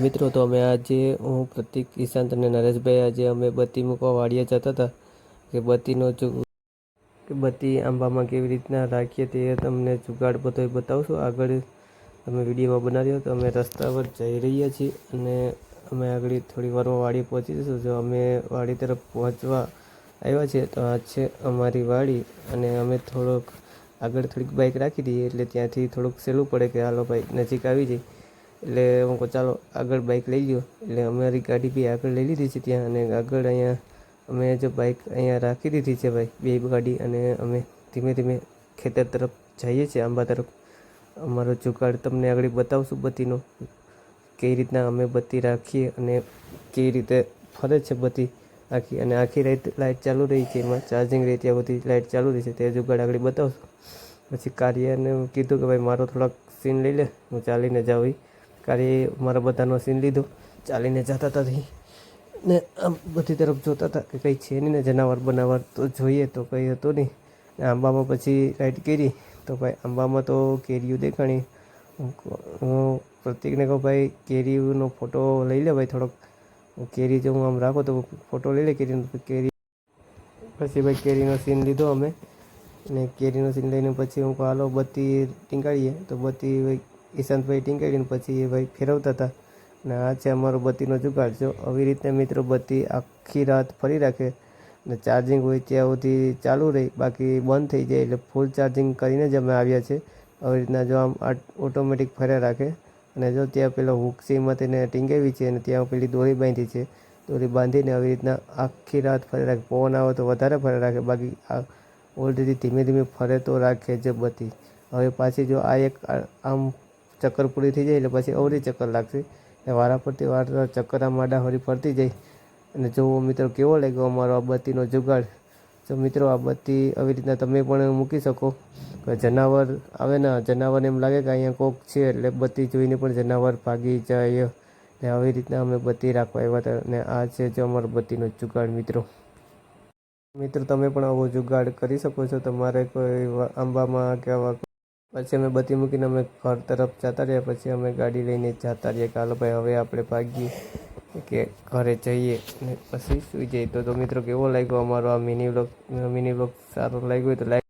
મિત્રો, તો અમે આજે હું પ્રતિક, ઈશાંત અને નરેશભાઈ આજે અમે બત્તી મૂકવા વાડીએ જતા હતા કે બત્તી આંબામાં કેવી રીતના રાખીએ તે તમને જુગાડ બધો બતાવશું. આગળ તમે વિડીયોમાં બનાવ્યો તો અમે રસ્તા પર જઈ રહ્યા છીએ અને અમે આગળ થોડી વારમાં વાડી પહોંચી જઈશું. જો અમે વાડી તરફ પહોંચવા આવ્યા છીએ તો આ છે અમારી વાડી અને અમે આગળ થોડીક બાઇક રાખી દઈએ એટલે ત્યાંથી થોડુંક સહેલું પડે કે હાલો ભાઈ નજીક આવી જાય. એટલે હું કહું ચાલો આગળ બાઇક લઈ લ્યો, એટલે અમારી ગાડી બી આગળ લઈ લીધી છે ત્યાં. અને આગળ અહીંયા અમે જો બાઇક અહીંયા રાખી દીધી છે ભાઈ, બે ગાડી, અને અમે ધીમે ધીમે ખેતર તરફ જઈએ છીએ, આંબા તરફ. અમારો જુગાડ તમને આગળ બતાવશું બત્તીનો, કઈ રીતના અમે બત્તી રાખીએ અને કેવી રીતે ફરે છે બત્તી આખી. અને આખી લાઇટ ચાલુ રહી છે, એમાં ચાર્જિંગ રહી ત્યાં બધી લાઇટ ચાલુ રહી છે તે જુગાડ આગળ બતાવશું. પછી કાર્યને કીધું કે ભાઈ મારો થોડાક સીન લઈ લે, હું ચાલીને જાઉં. કાર્યે મારા બધાનો સીન લીધો, ચાલીને જતા હતા ને આમ બધી તરફ જોતા હતા કે કંઈ છે નહીં ને, જનાવર બનાવર તો જોઈએ તો કંઈ હતું નહીં. ને આંબામાં પછી રાઈડ કરી તો ભાઈ આંબામાં તો કેરીઓ દેખાણી. હું પ્રતિકને કહું ભાઈ કેરીનો ફોટો લઈ લે ભાઈ થોડોક. કેરી જો હું આમ રાખો તો ફોટો લઈ લે કેરીનો. પછી ભાઈ કેરીનો સીન લીધો અમે, ને કેરીનો સીન લઈને પછી હું કહું હાલો બત્તી ટીંગાડીએ. તો બત્તી ભાઈ ઈશાંતભાઈ ટીંગાડીને પછી એ ભાઈ ફેરવતા હતા. ને આ છે અમારો બત્તીનો જુગાડ. જો આવી રીતે મિત્રો બત્તી આખી રાત ફરી રાખે ને ચાર્જિંગ હોય ત્યાં સુધી ચાલુ રહી, બાકી બંધ થઈ જાય એટલે ફૂલ ચાર્જિંગ કરીને જ અમે આવ્યા છે. આવી રીતના જો આમ ઓટોમેટિક ફર્યા રાખે. અને જો ત્યાં પેલો હુક છે એમાં તેને ટીંગાવી છે અને ત્યાં પેલી દોરી બાંધી છે. દોરી બાંધીને આવી રીતના આખી રાત ફરી રાખે. પવન આવે તો વધારે ફરે રાખે, બાકી ઓલરેડી ધીમે ધીમે ફરે તો રાખે જ બત્તી. હવે પાછી જો આ એક આમ ચક્કર પૂરી થઈ જાય એટલે પછી અવરી ચક્કર લાગશે. વારા પરથી વાર ચક્કર આમ આડાહરી ફરતી જાય. અને જો મિત્રો કેવો લાગ્યો અમારો આ બત્તીનો જુગાડ. જો મિત્રો આ બત્તી આવી રીતના તમે પણ મૂકી શકો. જનાવર આવે ને, જનાવરને એમ લાગે કે અહીંયા કોક છે એટલે બત્તી જોઈને પણ જનાવર ભાગી જાય. ને આવી રીતના અમે બત્તી રાખવા આવ્યા હતા. ને આ છે જો અમારો બત્તીનો જુગાડ મિત્રો. મિત્રો તમે પણ આવો જુગાડ કરી શકો છો તમારે કોઈ આંબામાં કે આવા. પછી અમે બત્તી મૂકીને અમે ઘર તરફ જતા રહ્યા. પછી અમે ગાડી લઈને જતા રહ્યા કે હાલો ભાઈ હવે આપણે ભાગીએ કે ઘરે જઈએ ને પછી સુઈ જઈએ. તો મિત્રો કેવો લાગ્યો અમારો આ મિની વ્લોગ સારો લાગ્યો હોય તો લાઈક